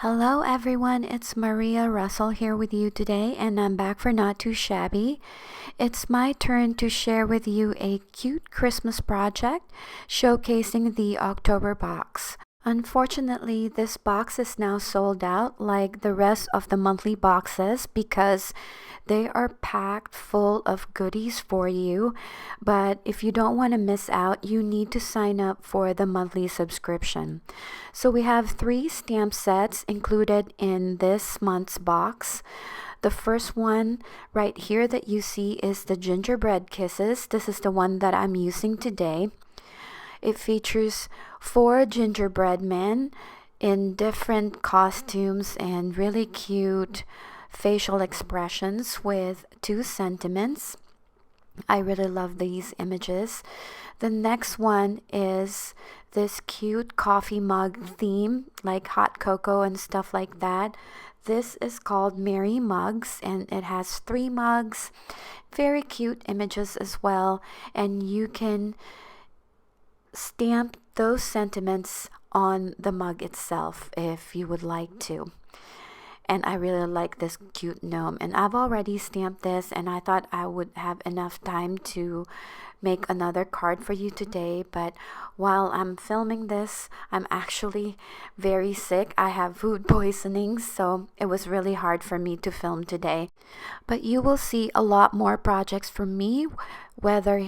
Hello everyone, it's Maria Russell here with you today, and I'm back for Not Too Shabby. It's my turn to share with you a cute Christmas project showcasing the October box. Unfortunately, this box is now sold out like the rest of the monthly boxes because they are packed full of goodies for you. But if you don't want to miss out, you need to sign up for the monthly subscription. So we have 3 stamp sets included in this month's box. The first one right here that you see is the Gingerbread Kisses. This is the one that I'm using today. It features 4 gingerbread men in different costumes and really cute facial expressions with 2 sentiments. I really love these images. The next one is this cute coffee mug theme, like hot cocoa and stuff like that. This is called Merry Mugs, and it has 3 mugs. Very cute images as well, and you can stamp those sentiments on the mug itself if you would like to. And I really like this cute gnome, and I've already stamped this, and I thought I would have enough time to make another card for you today, but while I'm filming this, I'm actually very sick. I have food poisoning, so it was really hard for me to film today. But you will see a lot more projects from me, whether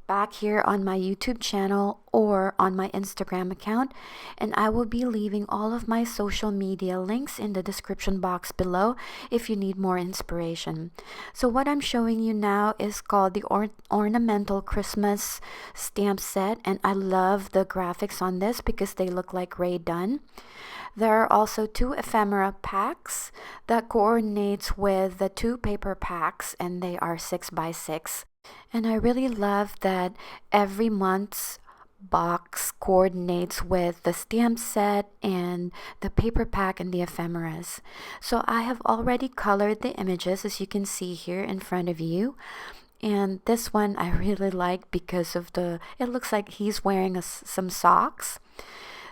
back here on my YouTube channel or on my Instagram account, and I will be leaving all of my social media links in the description box below if you need more inspiration. So what I'm showing you now is called the Ornamental Christmas Stamp Set, and I love the graphics on this because they look like Ray Dunn. There are also 2 ephemera packs that coordinates with the 2 paper packs, and they are 6x6. And I really love that every month's box coordinates with the stamp set and the paper pack and the ephemeras. So I have already colored the images, as you can see here in front of you. And this one I really like because of it looks like he's wearing some socks.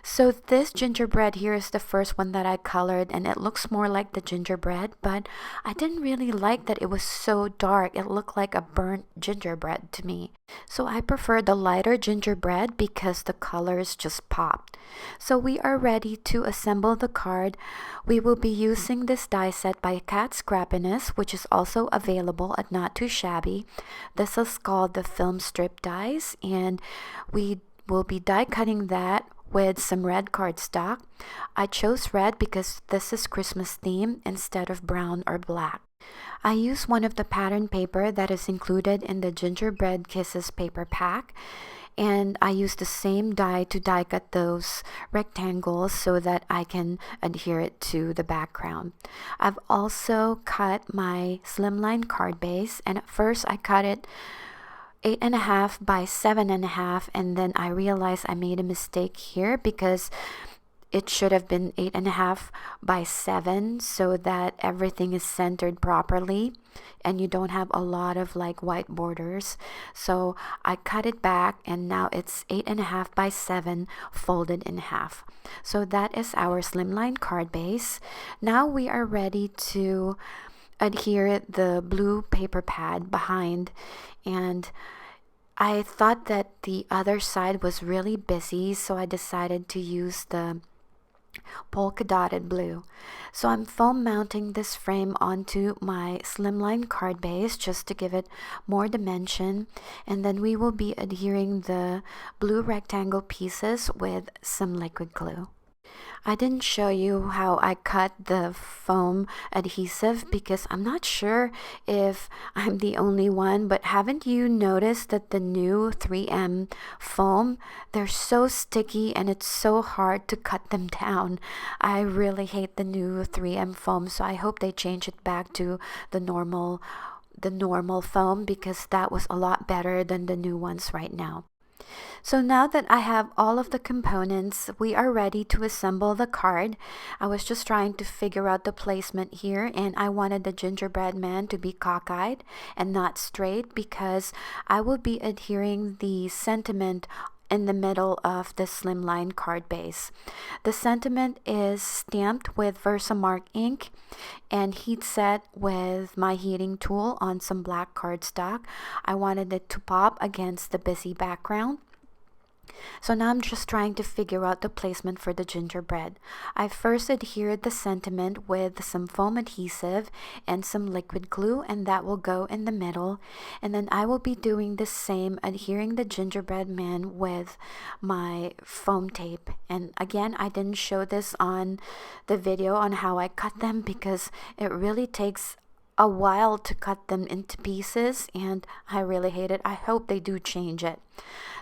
So this gingerbread here is the first one that I colored, and it looks more like the gingerbread, but I didn't really like that it was so dark. It looked like a burnt gingerbread to me. So I prefer the lighter gingerbread because the colors just popped. So we are ready to assemble the card. We will be using this die set by Cat Scrappiness, which is also available at Not Too Shabby. This is called the film strip dies, and we will be die cutting that with some red cardstock. I chose red because this is Christmas theme instead of brown or black. I use one of the pattern paper that is included in the Gingerbread Kisses paper pack, and I use the same die to die cut those rectangles so that I can adhere it to the background. I've also cut my Slimline card base, and at first I cut it 8.5 by 7.5, and then I realized I made a mistake here because it should have been 8.5 by 7 so that everything is centered properly and you don't have a lot of like white borders. So I cut it back, and now it's 8.5 by 7 folded in half. So that is our Slimline card base. Now we are ready to adhere the blue paper pad behind, and I thought that the other side was really busy, so I decided to use the polka dotted blue. So I'm foam mounting this frame onto my Slimline card base just to give it more dimension, and then we will be adhering the blue rectangle pieces with some liquid glue. I didn't show you how I cut the foam adhesive because I'm not sure if I'm the only one, but haven't you noticed that the new 3M foam, they're so sticky and it's so hard to cut them down. I really hate the new 3M foam, so I hope they change it back to the normal foam because that was a lot better than the new ones right now. So now that I have all of the components, we are ready to assemble the card. I was just trying to figure out the placement here, and I wanted the gingerbread man to be cockeyed and not straight because I will be adhering the sentiment in the middle of the Slimline card base. The sentiment is stamped with Versamark ink and heat set with my heating tool on some black cardstock. I wanted it to pop against the busy background. So now I'm just trying to figure out the placement for the gingerbread. I first adhered the sentiment with some foam adhesive and some liquid glue, and that will go in the middle. And then I will be doing the same, adhering the gingerbread man with my foam tape. And again, I didn't show this on the video on how I cut them because it really takes a while to cut them into pieces and I really hate it. I hope they do change it.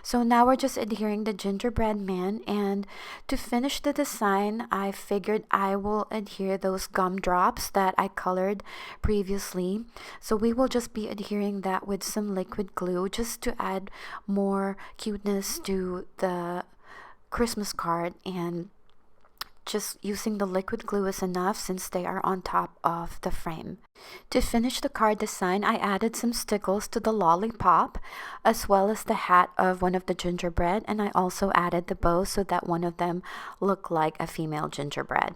So now we're just adhering the gingerbread man, and to finish the design I figured I will adhere those gumdrops that I colored previously. So we will just be adhering that with some liquid glue just to add more cuteness to the Christmas card, and just using the liquid glue is enough since they are on top of the frame. To finish the card design, I added some stickles to the lollipop as well as the hat of one of the gingerbread, and I also added the bow so that one of them looked like a female gingerbread.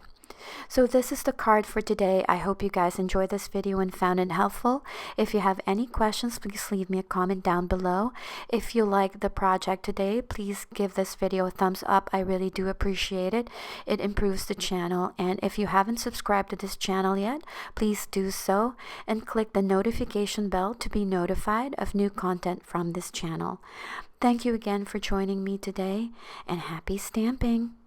So this is the card for today. I hope you guys enjoyed this video and found it helpful. If you have any questions, please leave me a comment down below. If you like the project today, please give this video a thumbs up. I really do appreciate it. It improves the channel. And if you haven't subscribed to this channel yet, please do so and click the notification bell to be notified of new content from this channel. Thank you again for joining me today, and happy stamping!